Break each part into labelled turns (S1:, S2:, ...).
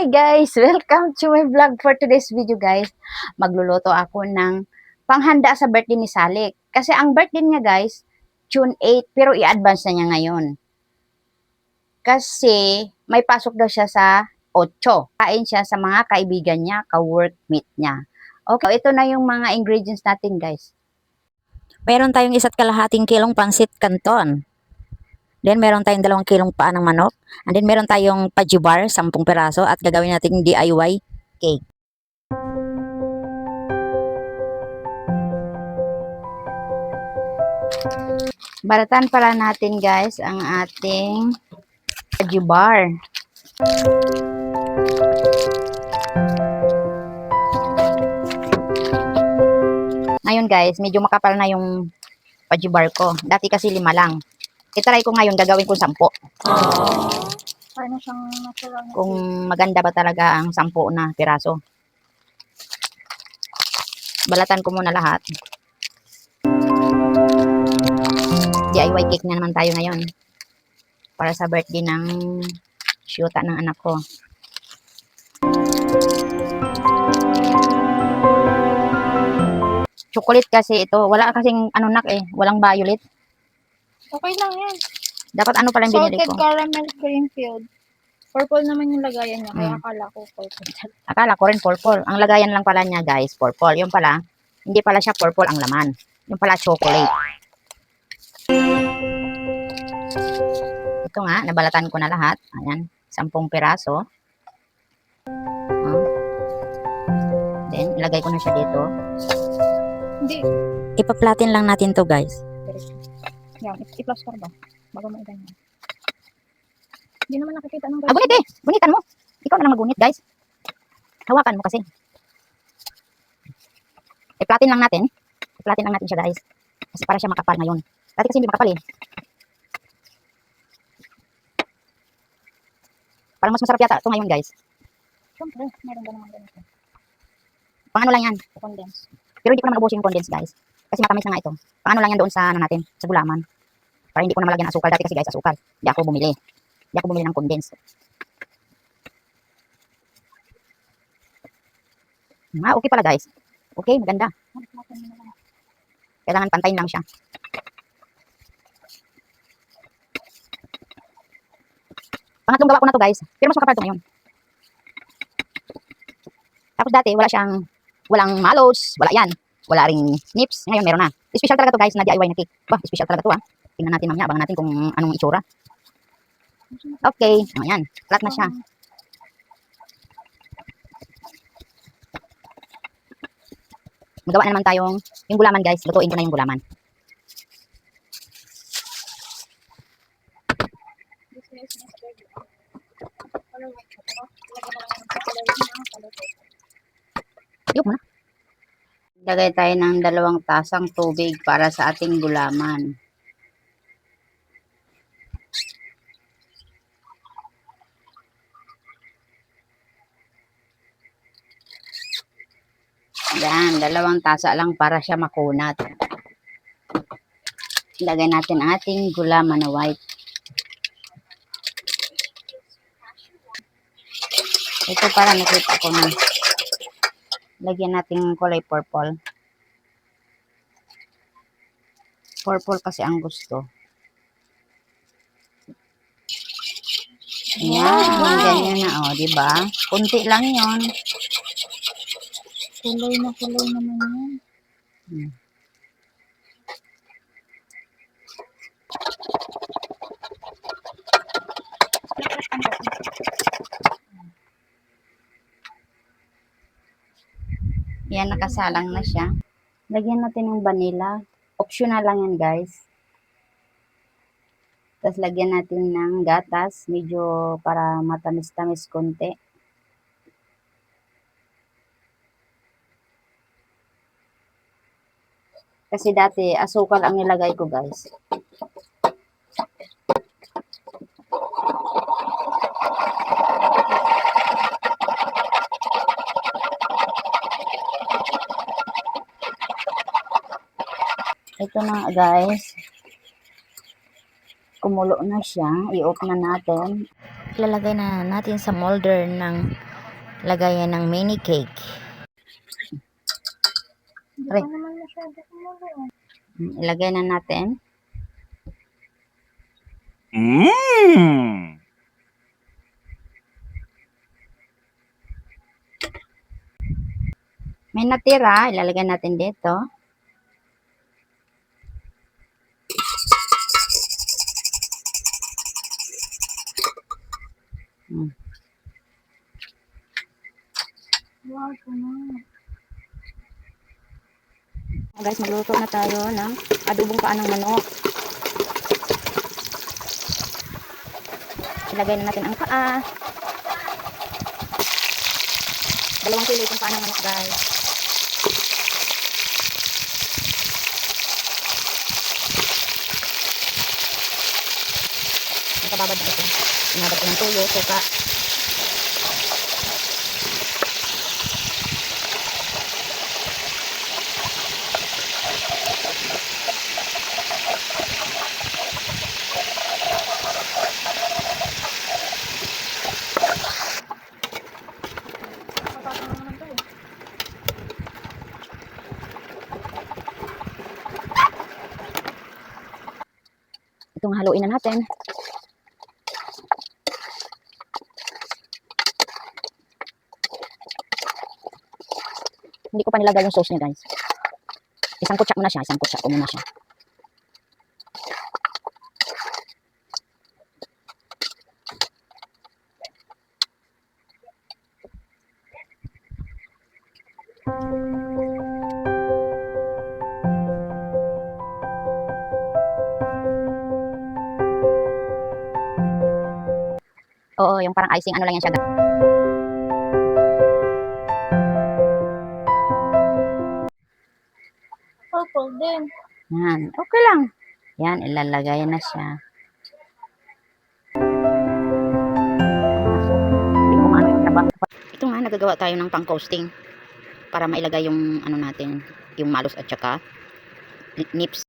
S1: Hi guys! Welcome to my vlog for today's video guys. Magluluto ako ng panghanda sa birthday ni Salik. Kasi ang birthday niya guys, June 8, pero i-advance na niya ngayon. Kasi may pasok daw siya sa 8. Kain siya sa mga kaibigan niya, ka-workmate niya. Okay, ito na yung mga ingredients natin guys.
S2: Meron tayong 1.5 kilong pansit canton. Then, meron tayong 2 kilong paa ng manok. And then, meron tayong pajubar, 10 peraso. At gagawin natin DIY cake.
S1: Balatan pala natin guys ang ating pajubar. Ngayon guys, medyo makapal na yung pajubar ko. Dati kasi 5 lang. I-try ko ngayon, gagawin ko 10.
S3: Paano siyang natural na
S1: Kung maganda ba talaga ang 10 na piraso. Balatan ko muna lahat. DIY cake na naman tayo ngayon. Para sa birthday ng syuta ng anak ko. Chocolate kasi ito. Wala kasing anunak eh. Walang violet.
S3: Okay lang yan.
S1: Dapat ano pala yung binili
S3: Salted
S1: ko.
S3: caramel cream filled. Purple naman yung lagayan niya, kaya
S1: Mm.
S3: akala ko purple.
S1: Akala ko rin purple. Ang lagayan lang pala niya guys, purple. Yung pala, hindi pala siya purple ang laman. Yung pala chocolate. Ito nga, nabalatan ko na lahat. Ayan, 10 piraso. Then, ilagay ko na siya dito.
S3: Hindi.
S2: Ipa-flatten lang natin to guys.
S3: Yan, i-plaster ba? Bago mo iganyan. Hindi naman nakikita ng
S1: Ah, gunit eh! Gunitan mo! Ikaw na lang magunit guys. Hawakan mo kasi. I-flatten lang natin. I-flatten lang natin siya guys. Kasi para siya makapal ngayon. Dati kasi hindi makapal eh. Parang mas masarap yata ito ngayon guys.
S3: Siyempre, meron ba naman ganito?
S1: Pang ano lang yan.
S3: Condense.
S1: Pero hindi ko na mag-ubos yung condense guys. Kasi matamis na nga ito. Pang ano lang yan doon sa ano natin, sa gulaman. Para hindi ko na malagyan ng asukal. Dati kasi guys, asukal. Hindi ako bumili. Hindi ako bumili ng condense. Ah, okay pala guys. Okay, maganda. Kailangan pantayin lang siya. Pangatlong gawa ko na to guys. Pero mas makapal to ngayon. Tapos dati wala siyang, walang malos, wala yan. Wala ring nips. Ngayon meron na. Special talaga to guys na DIY na cake. Wah, special talaga to ah. Tingnan natin mamaya. Abangan natin kung anong itsura. Okay. O yan. Flat na siya. Magawa na naman tayong yung gulaman guys. Lutuin ko na yung gulaman. Yuk mo na. Lagay tayo ng 2 tasang tubig para sa ating gulaman. Yan, 2 tasa lang para siya makunat. Lagay natin ang ating gulaman na white. Ito para nakita ko na. Lagyan natin kulay purple. Purple kasi ang gusto. Ayan, ganyan na oh, di ba? Kunti lang 'yon.
S3: Kulay naman yan.
S1: Yan, nakasalang na siya. Lagyan natin ng vanilla. Optional lang yan, guys. Tapos lagyan natin ng gatas. Medyo para matamis-tamis konti. Kasi dati, asukal ang nilagay ko, guys. Ito na guys. Kumulo na siya. I-off na natin.
S2: Ilalagay na natin sa molder ng Lagayan ng mini cake.
S3: Hindi
S1: Aray.
S3: pa naman masyado kumulo.
S1: Ilagay na natin.
S4: Mmm.
S1: May natira, ilalagay natin dito.
S3: Wow, puno.
S1: Guys, magluto na tayo ng adobong paa ng manok. Ilagay na natin ang paa. 2 kilo itong paa ng manok, guys. Nakababad na ito. Inabot ko ng tuyo, suka.
S3: Matapang naman to eh.
S1: Itong haluin na natin. Hindi ko pa nilagay yung sauce niya, guys. Isang kutsa muna siya. Isang kutsa ko muna siya. Oo, yung parang icing ano lang yan siya.
S3: Purple din.
S1: Yan, okay lang. Yan, ilalagay na siya. Hindi ko maano yung trabaho. Ito nga, nagagawa tayo ng pang-coasting para mailagay yung ano natin, yung malos at saka nips.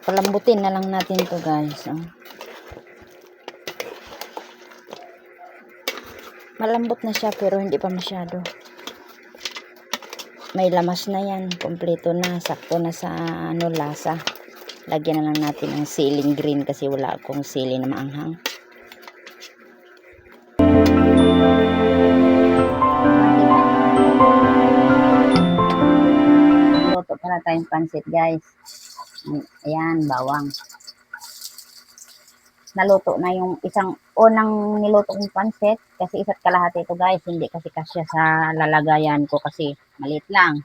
S1: Palambutin na lang natin to, guys. Oh. Malambot na siya pero hindi pa masyado. May lamas na yan. Kompleto na. Sakto na sa ano, lasa. Lagyan na lang natin ng ceiling green kasi wala akong sili na maanghang. Luto pala tayong pansit, guys. Ayan, bawang. Naluto na yung isang unang niluto kong pansit kasi isa't kalahati ito, guys. Hindi kasi kasya sa lalagayan ko kasi maliit lang.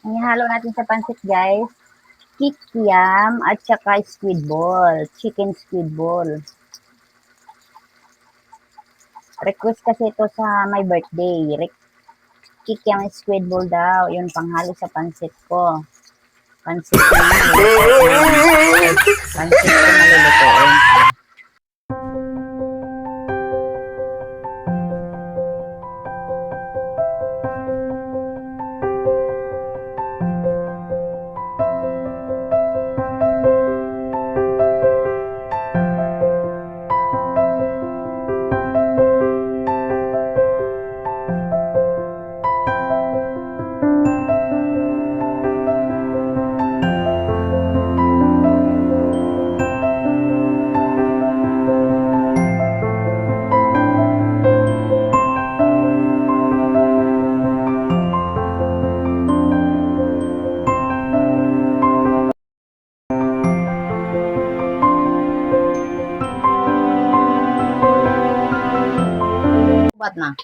S1: Ang ihalo natin sa pansit, guys, kikiam at saka squid ball, chicken squid ball. Request kasi ito sa my birthday. Kikiam squid ball daw, yun panghalo sa pansit ko. Pansit na nilulutuin. Pansit na nilulutuin. Lubat na.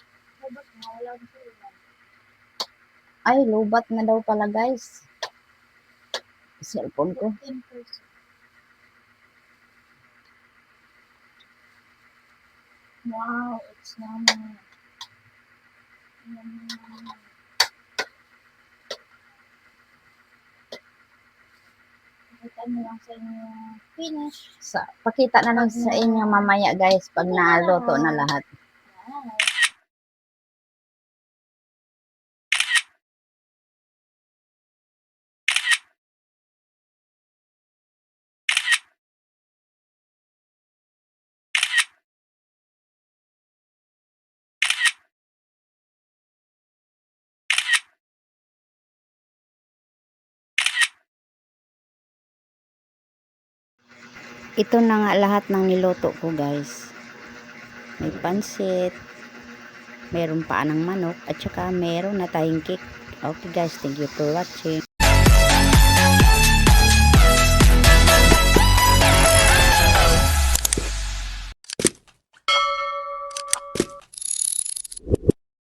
S1: Ay, lubat na daw pala guys. Cellphone ko.
S3: Wow, it's yummy. Pakita mo lang sa inyo. Finish.
S1: Pakita na lang sa inyo mamaya guys pag naluto na lahat.
S3: Wow.
S1: Ito na nga lahat ng niluto ko guys. May pansit, mayroon pa ng manok, at saka mayroon na tayong cake. Okay guys, thank you for watching.